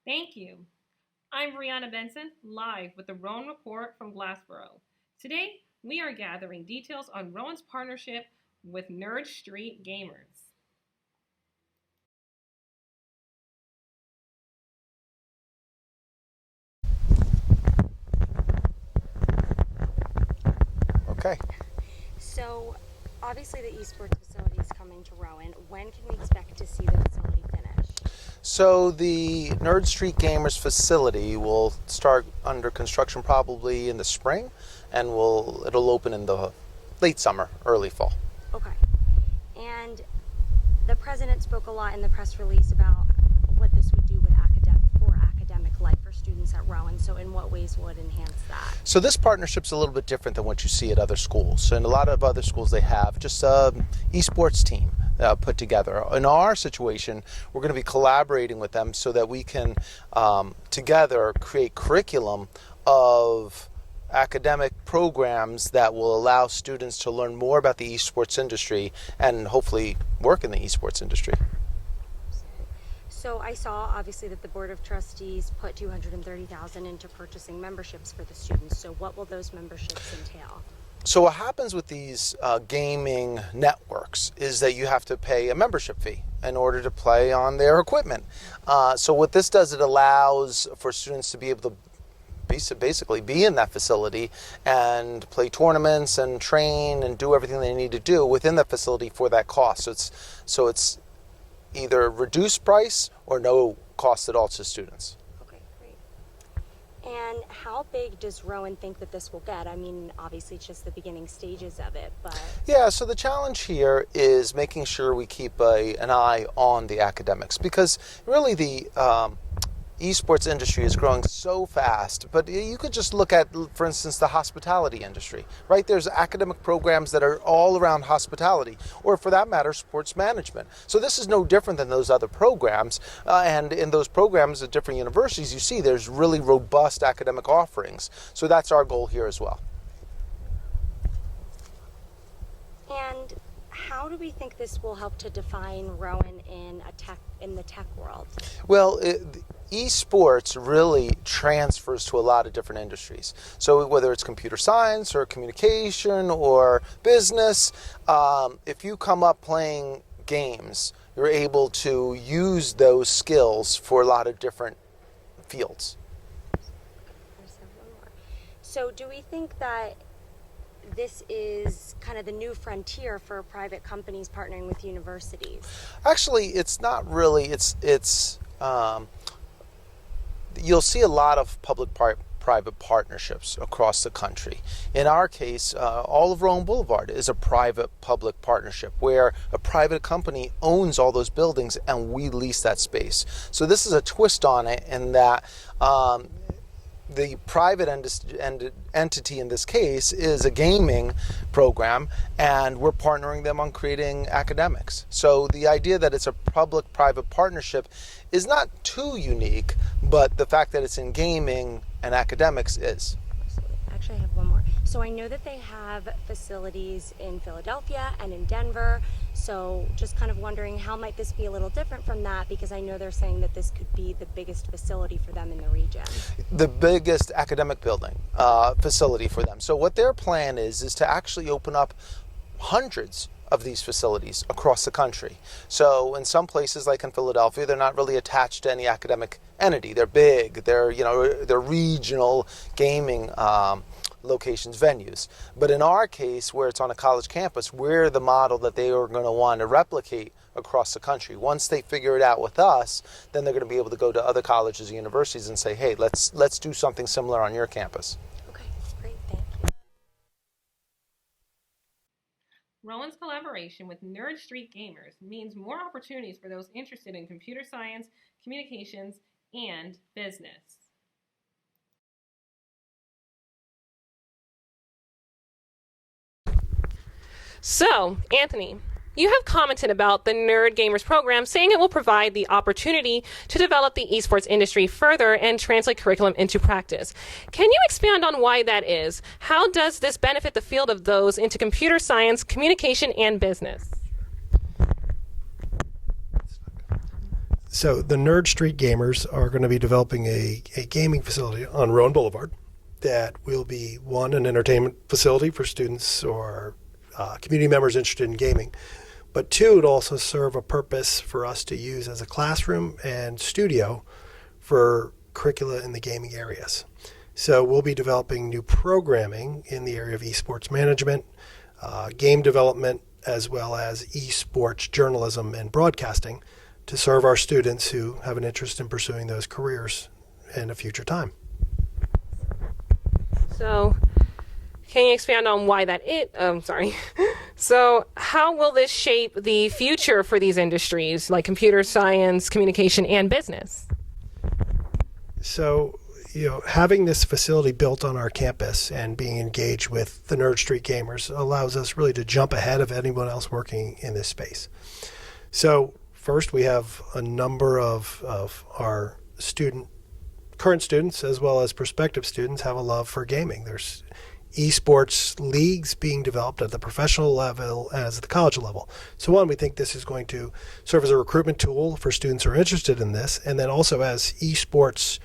Thank you. I'm Brianna Benson, live with the Rowan Report from Glassboro. Today, we are gathering details on Rowan's partnership with Nerd Street Gamers. Okay. So, obviously, the esports facility is coming to Rowan. When can we expect to see the facility finished? So the Nerd Street Gamers facility will start under construction probably in the spring, and it'll open in the late summer, early fall. Okay. And the president spoke a lot in the press release about what this would do with academic life for students at Rowan. So, in what ways will it enhance that? So this partnership's a little bit different than what you see at other schools. In a lot of other schools, they have just an esports team put together. In our situation, we're going to be collaborating with them so that we can together create curriculum of academic programs that will allow students to learn more about the esports industry and hopefully work in the esports industry. So I saw obviously that the Board of Trustees put $230,000 into purchasing memberships for the students. So what will those memberships entail? So what happens with these gaming networks is that you have to pay a membership fee in order to play on their equipment. So what this does, it allows for students to be able to basically be in that facility and play tournaments and train and do everything they need to do within that facility for that cost. So it's either reduced price or no cost at all to students. Okay, great. And how big does Rowan think that this will get? I mean, obviously it's just the beginning stages of it, but... Yeah, so the challenge here is making sure we keep an eye on the academics, because really the esports industry is growing so fast. But you could just look at, for instance, the hospitality industry, right? There's academic programs that are all around hospitality, or for that matter, sports management. So this is no different than those other programs. And in those programs at different universities, you see there's really robust academic offerings. So that's our goal here as well. And how do we think this will help to define Rowan in the tech world? Well, esports really transfers to a lot of different industries. So whether it's computer science or communication or business, if you come up playing games, you're able to use those skills for a lot of different fields. So do we think that this is kind of the new frontier for private companies partnering with universities? Actually, it's not really. You'll see a lot of public-private partnerships across the country. In our case, all of Rowan Boulevard is a private-public partnership where a private company owns all those buildings and we lease that space. So this is a twist on it in that the private entity in this case is a gaming program, and we're partnering them on creating academics. So the idea that it's a public-private partnership is not too unique, but the fact that it's in gaming and academics is. Actually, I have one more. So I know that they have facilities in Philadelphia and in Denver. So just kind of wondering, how might this be a little different from that? Because I know they're saying that this could be the biggest facility for them in the region. The biggest academic building facility for them. So what their plan is to actually open up hundreds of these facilities across the country. So in some places, like in Philadelphia, they're not really attached to any academic entity. They're big. They're regional gaming locations, venues. But in our case, where it's on a college campus, we're the model that they are going to want to replicate across the country. Once they figure it out with us, then they're going to be able to go to other colleges and universities and say, hey, let's do something similar on your campus. Okay, great, thank you. Rowan's collaboration with Nerd Street Gamers means more opportunities for those interested in computer science, communications, and business. So, Anthony, you have commented about the Nerd Gamers program, saying it will provide the opportunity to develop the esports industry further and translate curriculum into practice. Can you expand on why that is? How does this benefit the field of those into computer science, communication, and business? So the Nerd Street Gamers are going to be developing a gaming facility on Rowan Boulevard that will be, one, an entertainment facility for students or community members interested in gaming, but two, it also serve a purpose for us to use as a classroom and studio for curricula in the gaming areas. So we'll be developing new programming in the area of esports management, game development, as well as esports journalism and broadcasting to serve our students who have an interest in pursuing those careers in a future time. So, can you expand on why that is? Sorry. So, how will this shape the future for these industries like computer science, communication, and business? So, having this facility built on our campus and being engaged with the Nerd Street Gamers allows us really to jump ahead of anyone else working in this space. So, first, we have a number of our current students as well as prospective students have a love for gaming. There's esports leagues being developed at the professional level as at the college level. So one, we think this is going to serve as a recruitment tool for students who are interested in this. And then also as esports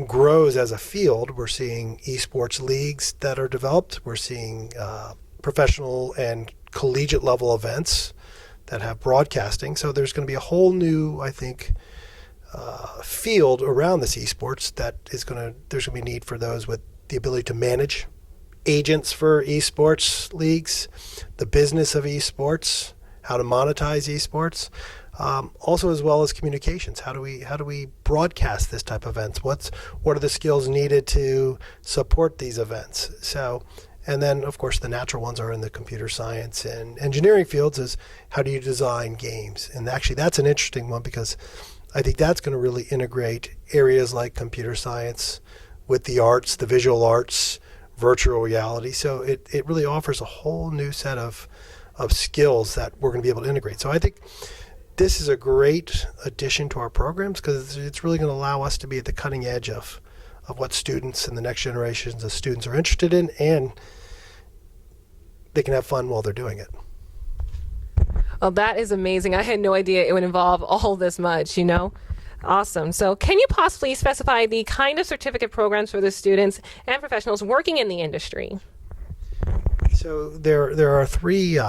grows as a field, we're seeing esports leagues that are developed. We're seeing professional and collegiate level events that have broadcasting. So there's going to be a whole new, I think, field around this esports that there's going to be need for those with the ability to manage agents for esports leagues, the business of esports, how to monetize esports, also as well as communications. How do we broadcast this type of events? What are the skills needed to support these events? So, and then of course the natural ones are in the computer science and engineering fields. Is how do you design games? And actually that's an interesting one because I think that's going to really integrate areas like computer science with the arts, the visual arts, virtual reality. So it really offers a whole new set of skills that we're going to be able to integrate. So I think this is a great addition to our programs because it's really going to allow us to be at the cutting edge of what students and the next generations of students are interested in, and they can have fun while they're doing it. Well, that is amazing. I had no idea it would involve all this much, Awesome. So can you possibly specify the kind of certificate programs for the students and professionals working in the industry? So there are three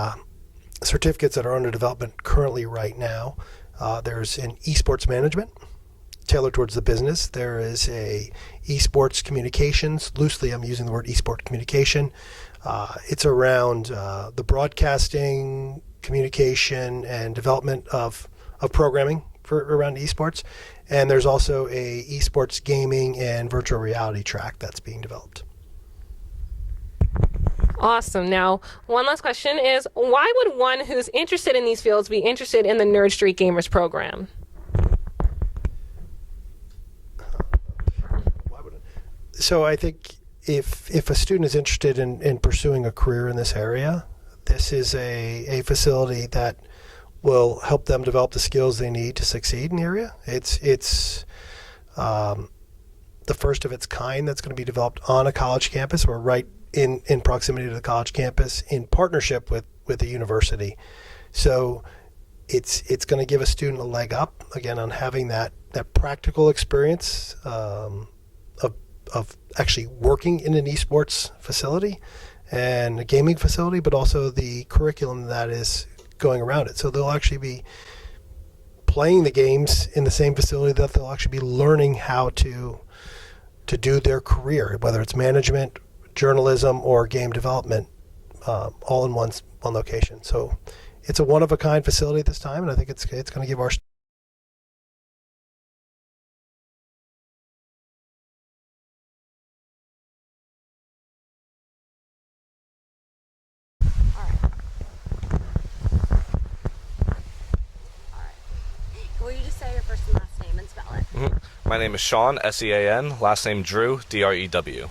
certificates that are under development currently right now. There's an esports management, tailored towards the business. There is a esports communications. Loosely, I'm using the word esport communication. It's around the broadcasting, communication, and development of programming for around esports. And there's also a esports gaming and virtual reality track that's being developed. Awesome. Now, one last question is, why would one who's interested in these fields be interested in the Nerd Street Gamers program? So I think if a student is interested in pursuing a career in this area, this is a facility that will help them develop the skills they need to succeed in the area. It's the first of its kind that's going to be developed on a college campus or right in proximity to the college campus in partnership with a university. So it's going to give a student a leg up, again, on having that practical experience of actually working in an esports facility and a gaming facility, but also the curriculum that is going around it. So they'll actually be playing the games in the same facility that they'll actually be learning how to do their career, whether it's management, journalism, or game development, all in one location. So it's a one-of-a-kind facility at this time, and I think it's going to give our Will you just say your first and last name and spell it? Mm-hmm. My name is Sean, S-E-A-N. Last name Drew, D-R-E-W.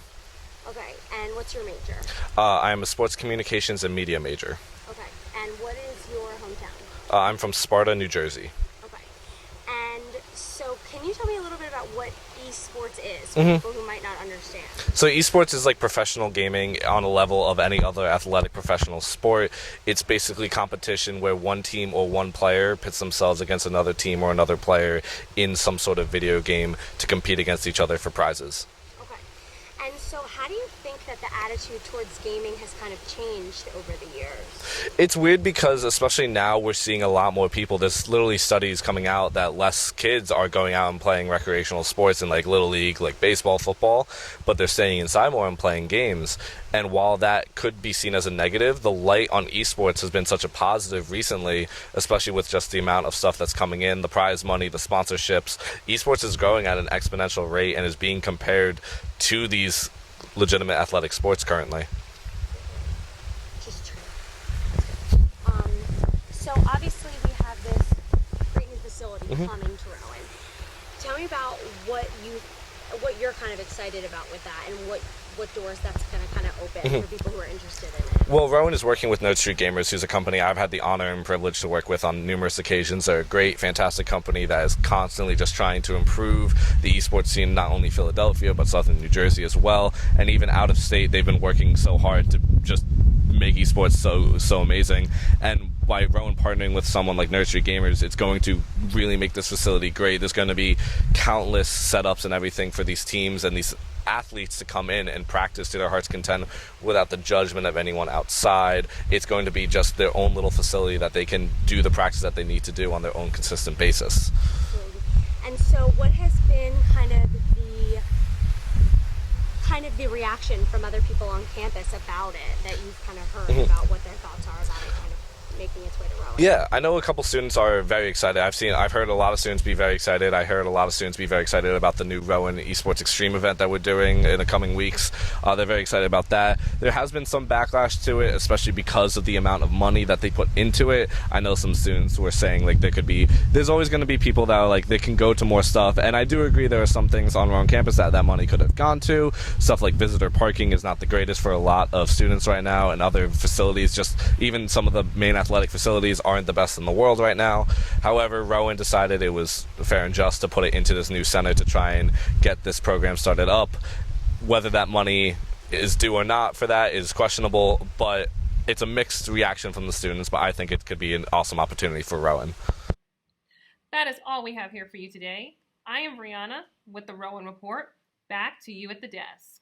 Okay, and what's your major? I am a sports communications and media major. Okay, and what is your hometown? I'm from Sparta, New Jersey. Okay, and so can you tell me a little little bit about what esports is for people who might not understand. So esports is like professional gaming on a level of any other athletic professional sport. It's basically competition where one team or one player pits themselves against another team or another player in some sort of video game to compete against each other for prizes. Okay. And so how do you think that the attitude towards gaming has kind of changed over the years? It's weird because especially now we're seeing a lot more people. There's literally studies coming out that less kids are going out and playing recreational sports in like Little League, like baseball, football, but they're staying inside more and playing games. And while that could be seen as a negative, the light on esports has been such a positive recently, especially with just the amount of stuff that's coming in, the prize money, the sponsorships. Esports is growing at an exponential rate and is being compared to these legitimate athletic sports currently. Just true. So obviously we have this great new facility coming to Rowan. Tell me about what you're kind of excited about with that, and what doors that's going to kind of open for people who are interested in it. Well, Rowan is working with N3rd Gamers, who's a company I've had the honor and privilege to work with on numerous occasions. They're a great, fantastic company that is constantly just trying to improve the esports scene, not only Philadelphia, but Southern New Jersey as well. And even out of state, they've been working so hard to just make esports so amazing. And by Rowan partnering with someone like N3rd Gamers, it's going to really make this facility great. There's going to be countless setups and everything for these teams and these athletes to come in and practice to their heart's content without the judgment of anyone outside. It's going to be just their own little facility that they can do the practice that they need to do on their own consistent basis. And so what has been kind of the reaction from other people on campus about it, that you've kind of heard about what their thoughts are about it kind of making its way to Rowan? Yeah, I know a couple students are very excited. I've heard a lot of students be very excited. I heard a lot of students be very excited about the new Rowan Esports Extreme event that we're doing in the coming weeks. They're very excited about that. There has been some backlash to it, especially because of the amount of money that they put into it. I know some students were saying like there's always going to be people that are like they can go to more stuff, and I do agree there are some things on Rowan campus that money could have gone to. Stuff like visitor parking is not the greatest for a lot of students right now, and other facilities, just even some of the main athletic facilities aren't the best in the world right now. However, Rowan decided it was fair and just to put it into this new center to try and get this program started up. Whether that money is due or not for that is questionable, but it's a mixed reaction from the students, but I think it could be an awesome opportunity for Rowan. That is all we have here for you today. I am Brianna with the Rowan Report. Back to you at the desk.